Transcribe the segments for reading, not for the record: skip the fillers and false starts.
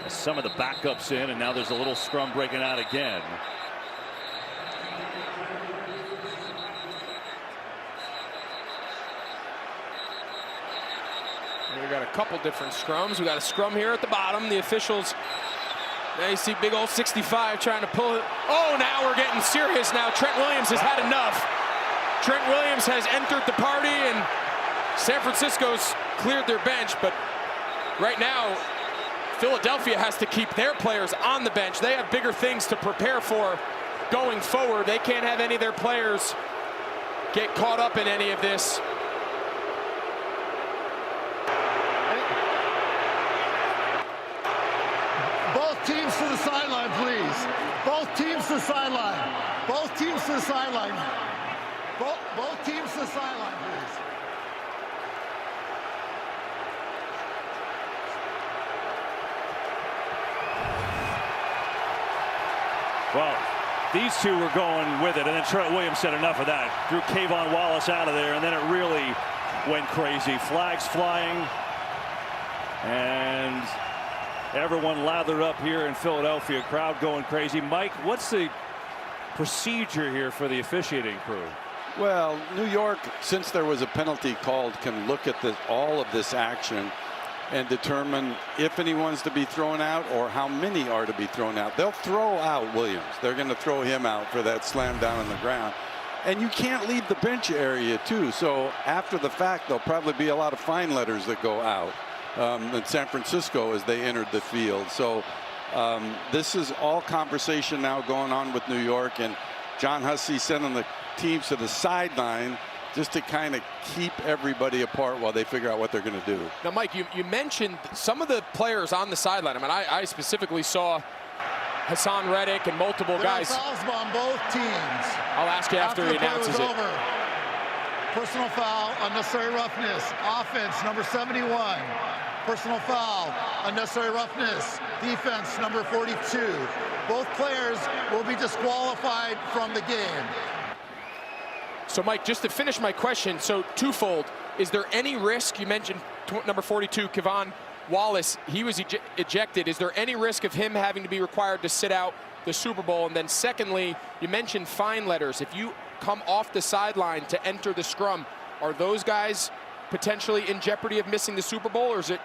Some of the backups in, and now there's a little scrum breaking out again. We got a couple different scrums. We got a scrum here at the bottom. The officials, now you see big old 65 trying to pull it. Oh, now we're getting serious now. Trent Williams has had enough. Trent Williams has entered the party, and San Francisco's cleared their bench, but right now, Philadelphia has to keep their players on the bench. They have bigger things to prepare for going forward. They can't have any of their players get caught up in any of this. Both teams to the sideline, please. Both teams to the sideline. Both teams to the sideline. Both teams to the sideline, please. Well, these two were going with it, and then Trent Williams said enough of that. Drew Wallace out of there, and then it really went crazy. Flags flying, and everyone lathered up here in Philadelphia. Crowd going crazy. Mike, what's the procedure here for the officiating crew? Well, New York, since there was a penalty called, can look at all of this action and determine if anyone's to be thrown out or how many are to be thrown out. They'll throw out Williams. They're going to throw him out for that slam down on the ground. And you can't leave the bench area, too. So after the fact, there'll probably be a lot of fine letters that go out in San Francisco as they entered the field. So this is all conversation now going on with New York, and John Hussey sending the teams to the sideline just to kind of keep everybody apart while they figure out what they're going to do. Now, Mike, you mentioned some of the players on the sideline. I mean, I specifically saw Hassan Reddick and multiple guys. Fouls on both teams. I'll ask you after he announces it. Over. Personal foul, unnecessary roughness. Offense, number 71. Personal foul, unnecessary roughness. Defense, number 42. Both players will be disqualified from the game. So, Mike, just to finish my question, so twofold. Is there any risk, you mentioned number 42, Kevon Wallace, he was ejected. Is there any risk of him having to be required to sit out the Super Bowl? And then secondly, you mentioned fine letters. If you come off the sideline to enter the scrum, are those guys potentially in jeopardy of missing the Super Bowl, or is it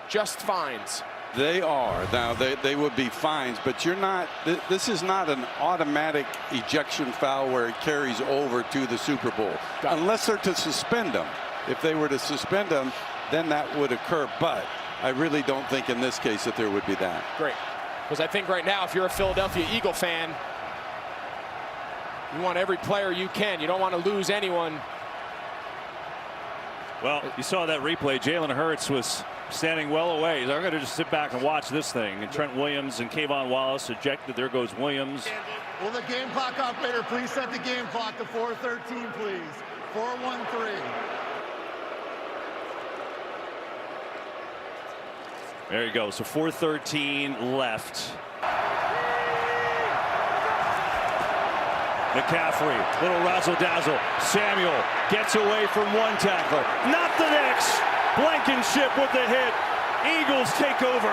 just fines? They are. Now, they would be fines, but you're not, this is not an automatic ejection foul where it carries over to the Super Bowl. Unless they're to suspend them. If they were to suspend them, then that would occur. But I really don't think in this case that there would be that. Great. Because I think right now, if you're a Philadelphia Eagle fan, you want every player you can. You don't want to lose anyone. Well, you saw that replay. Jalen Hurts was standing well away. I'm going to just sit back and watch this thing. And Trent Williams and Kevon Wallace ejected. There goes Williams. Will the game clock operator please set the game clock to 4:13, please? 4:13. There you go. So 4:13 left. McCaffrey, little razzle-dazzle. Samuel gets away from one tackle. Not the next. Blankenship with the hit. Eagles take over.